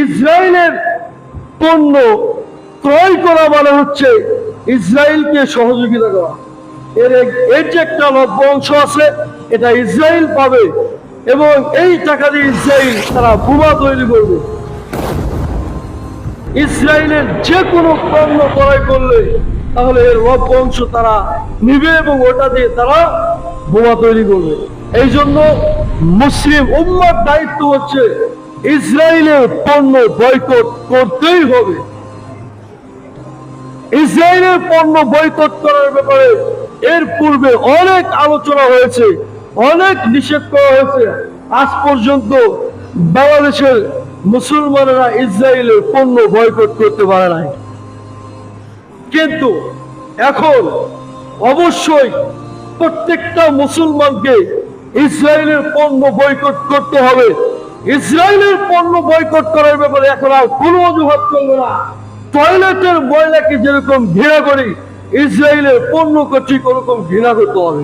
ইসরায়েলের পণ্য ক্রয় করা মানে হচ্ছে ইসরায়েলকে সহযোগিতা করা। এর যে একটা লভ্যাংশ আছে এটা ইসরায়েল পাবে এবং এই টাকা দিয়ে ইসরায়েল তারা বোমা তৈরি করবে। ইসরায়েলের যে কোনো পণ্য ক্রয় করলে তাহলে এর লভ্যাংশ তারা নিবে এবং ওটা দিয়ে তারা বোমা তৈরি করবে। এই জন্য মুসলিম উম্মার দায়িত্ব হচ্ছে ইসরায়েলের পণ্য বয়কট করতেই হবে। ইসরায়েলের পণ্য বয়কট করার ব্যাপারে এর পূর্বে অনেক আলোচনা হয়েছে, অনেক নিষেধ করা হয়েছে। আজ পর্যন্ত বাংলাদেশের মুসলমানেরা ইসরায়েলের পণ্য বয়কট করতে পারে নাই। কিন্তু এখন অবশ্যই প্রত্যেকটা মুসলমানকে ইসরায়েলের পণ্য বয়কট করতে হবে। ইসরায়েলের পণ্য বয়কট করার ব্যাপারে এখন আর কোনো অজুহাত চলবে না। টয়লেটের ময়লাকে যেরকম ঘৃণা করি, ইসরায়েলের পণ্য ঠিক ওরকম ঘৃণা করতে হবে।